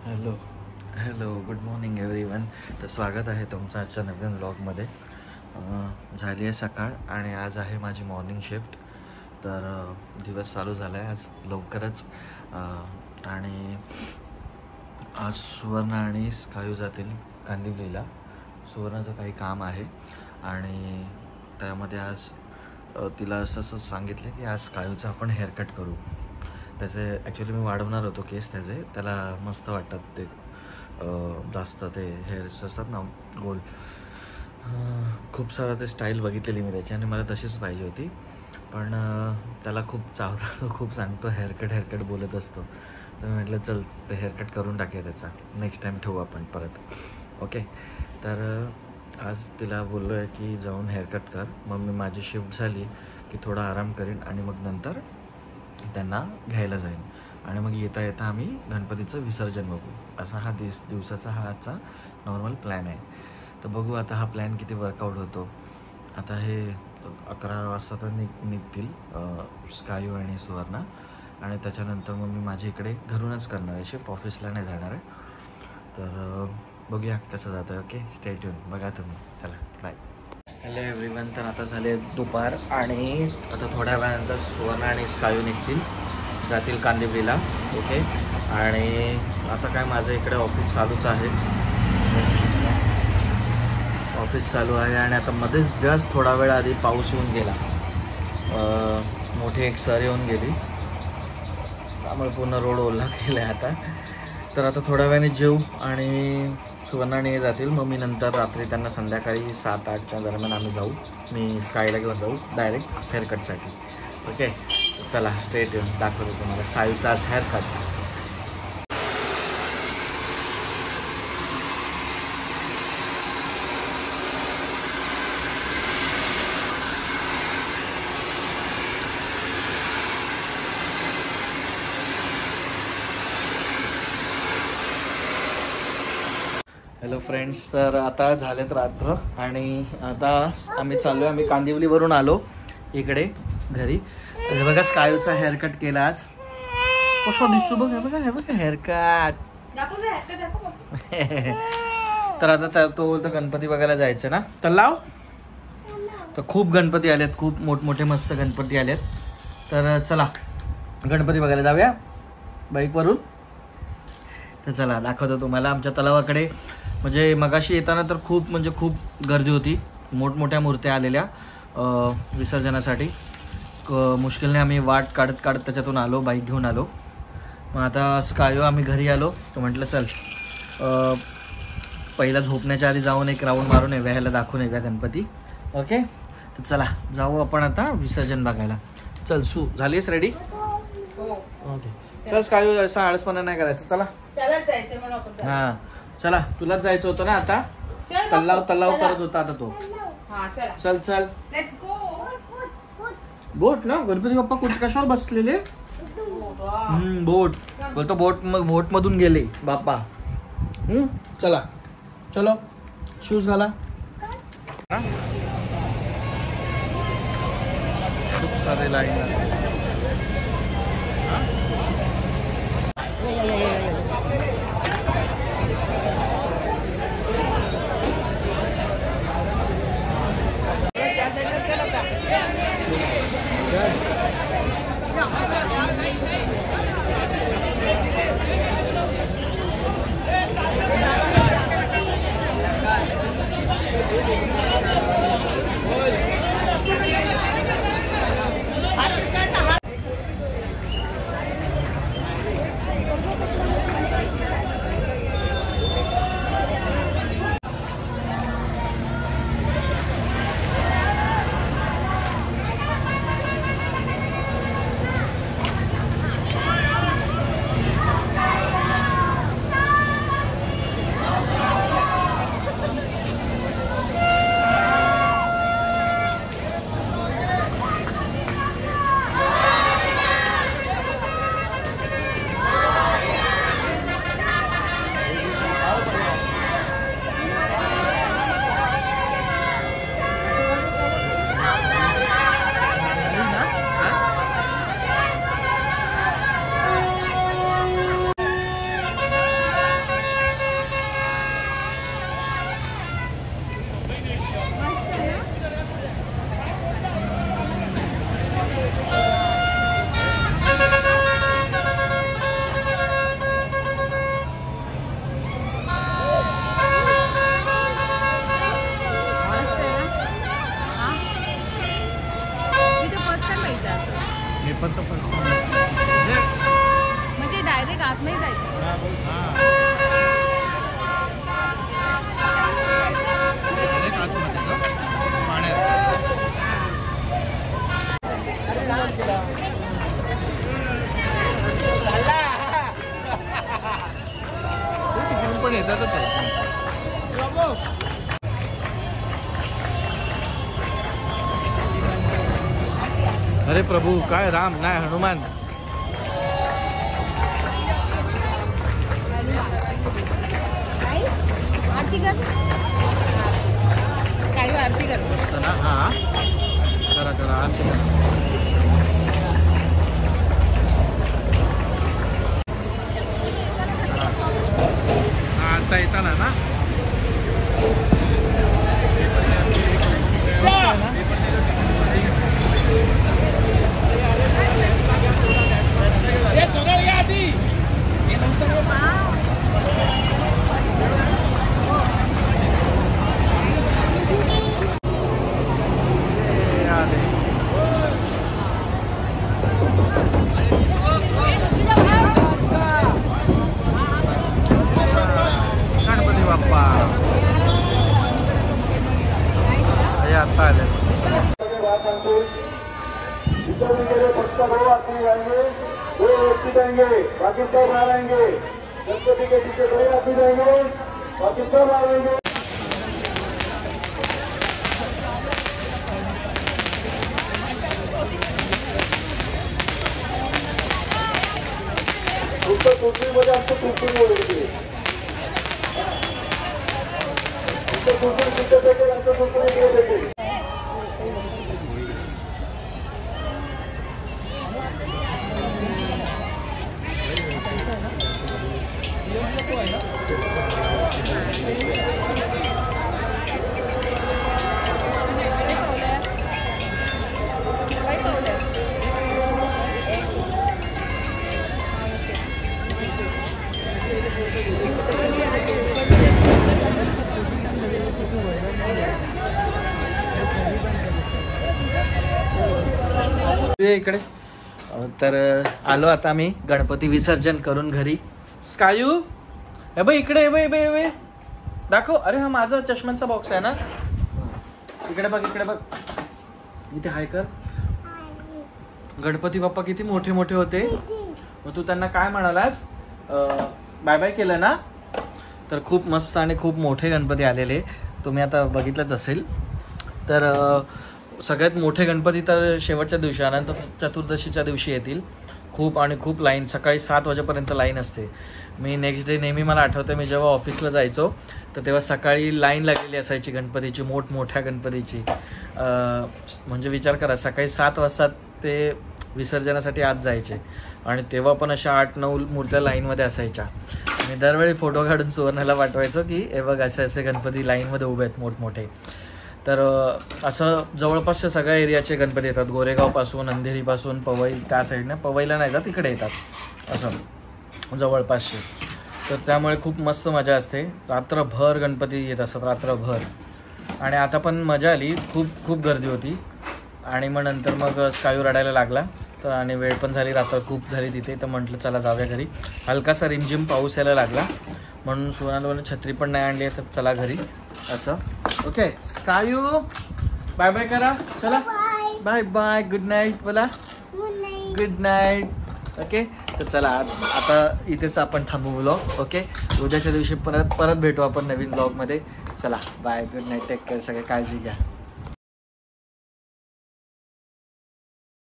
Hello hello good morning everyone. तर स्वागत आहे तुमचं आजच्या नवीन व्लॉगमध्ये. झाली आहे सकाळ आणि आज आहे माझी मॉर्निंग शिफ्ट. तर दिवस चालू झाला आहे आज लवकरच. आणि आज सुवर्ण आणि स्कायू जातील कांदिवलीला. सुवर्णाचं काही काम आहे आणि त्यामध्ये आज तिला असं सांगितलं की आज स्कायूचं आपण हेअरकट करू. त्याचे ॲक्च्युली मी वाढवणार होतो केस त्याचे, त्याला मस्त वाटतात ते जास्त ते हेअर्स असतात ना गोल. खूप सारं ते स्टाईल बघितलेली मी त्याची आणि मला तशीच पाहिजे होती. पण त्याला खूप चावता, तो खूप सांगतो हेअरकट बोलत असतो. तर मी म्हटलं चल ते हेअरकट करून टाकूया त्याचा, नेक्स्ट टाईम ठेवू आपण परत. ओके. तर आज तिला बोललो आहे की जाऊन हेअरकट कर. मग मी माझी शिफ्ट झाली की थोडा आराम करीन आणि मग नंतर त्यांना घ्यायला जाईन आणि मग येता येता आम्ही गणपतीचं विसर्जन बघू. असा हा दिवसाचा हा आजचा नॉर्मल प्लॅन आहे. तर बघू आता हा प्लॅन किती वर्कआउट होतो. आता हे 11 वाजता तर निघतील स्कायू आणि सुवर्णा, आणि त्याच्यानंतर मग मी माझी इकडे घरूनच करणार आहे शिफ्ट, ऑफिसला नाही जाणार आहे. तर बघूया कसं जातं. Okay, stay tune. बघा तुम्ही. चला बाय. Hello everyone. तर आता झाले दुपार आणि आता थोड्या वेळानंतर सुवर्ण आणि स्कायू निघतील, जातील कांदिवलीला. ओके. आणि आता काय माझं इकडे ऑफिस चालूच आहे, ऑफिस चालू आहे. आणि आता मध्येच जस्ट थोडा वेळ आधी पाऊस येऊन गेला, मोठी एक सर येऊन गेली, त्यामुळे पूर्ण रोड ओला केला आहे आता. तर आता थोड्या वेळाने जेऊ आणि सुवर्णाने जातील. मग मी नंतर रात्री त्यांना संध्याकाळी 7-8च्या दरम्यान आम्ही जाऊ. मी स्कायला घेऊन जाऊ डायरेक्ट हेअरकटसाठी. ओके, चला स्ट्रेट येऊन दाखवतो तुम्हाला सायूचा आज हेअरकट. Hello friends. तर आता झालेत रात्र आणि आता आम्ही चाललो आहे. आम्ही कांदिवलीवरून आलो इकडे घरी. हे बघा स्कायूचा हेअरकट केला आज. कसं दिसतो बघ, हे बघा हेअरकट. तर आता तो बोलतो गणपती बघायला जायचं ना, तर लाव. तर खूप गणपती आलेत, खूप मोठमोठे मस्त गणपती आलेत. तर चला गणपती बघायला जाऊया बाईकवरून. तर चला दाखवतो तुम्हाला आमच्या तलावाकडे. म्हणजे मगाशी येताना तर खूप गर्दी होती, मोठमोठ्या मूर्त्या आलेल्या विसर्जनासाठी. मुश्किलने आम्ही वाट काढत त्याच्यातून आलो, बाईक घेऊन आलो. मग आता स्कायो आम्ही घरी आलो. तर म्हटलं चल पहिला झोपण्याच्या आधी जाऊन एक राऊंड मारून येऊया, ह्याला दाखवून येऊया गणपती. ओके, तर चला जाऊ आपण आता विसर्जन बघायला. चल सू, झालीस रेडी? ओके चल स्कायो, असा आळसपणा नाही करायचं. चला हां चला, तुलाच जायचं होतं ना आता. तल्लाव करत होता आता तो. चल बोट ना, गणपती बाप्पा कशावर बसलेले? बोट बोलतो, बोट मधून गेले बाप्पा. चला चलो, शूज घाला. खूप सारे लाईन. पण येतातच अरे प्रभू काय राम नाही हनुमान आरती कर काही आरती कर ना हा करा करा आरती करा हा आता येताना ना गणपती बाप्पा हे आता आले फक्त 2 आदमी जाएंगे 2 व्यक्ति जाएंगे बाकी सब आ रहेंगे गणपति के पीछे 2 आदमी जाएंगे बाकी सब आ रहेंगे उसको दूसरी वजह आपको दूसरी बोलेंगे उसको दूसरी पीछे देखे आपको दूसरी बोल देंगे इकडे तर आलो आता मी गणपती विसर्जन करून घरी स्कायू हे बाई इकडे बाई दाखव अरे हा माझा चष्म्यांचा बॉक्स आहे ना इकडे बघ इथे हाय कर गणपती बाप्पा किती मोठे मोठे होते मग तू त्यांना काय म्हणालास बाय बाय केलं ना तर खूप मस्त आणि खूप मोठे गणपती आलेले तुम्ही आता बघितलंच असेल तर सगळ्यात मोठे गणपती तर शेवटच्या दिवशी अनंत चतुर्दशीच्या दिवशी येतील खूप लाईन सकाळी 7 वाजेपर्यंत लाईन असते मी नेक्स्ट डे नेहमी मला आठवतं मी जेव्हा ऑफिसला जायचो तर तेव्हा सकाळी लाईन लागलेली असायची गणपतीची मोठमोठ्या गणपतीची म्हणजे विचार करा सकाळी 7 वाजता ते विसर्जनासाठी आत जायचे आणि तेव्हा पण अशा 8-9 मूर्त्या लाईनमध्ये असायच्या मी दरवेळी फोटो काढून सुवर्णाला पाठवायचो की हे बघ असे गणपती लाईनमध्ये उभे आहेत मोठमोठे तर असं जवळपासच्या सगळ्या एरियाचे गणपती येतात गोरेगावपासून अंधेरीपासून पवई त्या साईडने पवईला नाही जात तिकडे येतात असं जवळपासचे तर त्यामुळे खूप मस्त मजा असते रात्रभर गणपती येत असतात रात्रभर आणि आता पण मजा आली खूप गर्दी होती आणि मग नंतर मग स्कायू रडायला लागला तर आणि वेळ पण झाली रात्र खूप झाली तिथे तर म्हटलं चला जाऊया घरी हलकासा रिमझिम पाऊस यायला लागला म्हणून सुवर्णाला छत्री पण नाही आणली तर चला घरी असं ओके स्कायू बाय बाय करा चला बाय बाय गुड नाईट बोला गुड नाईट ओके तर चला आता इथेच आपण थांबू व्लॉग ओके उद्याच्या दिवशी परत भेटू आपण नवीन व्लॉगमध्ये चला bye good night take care सगळे काळजी घ्या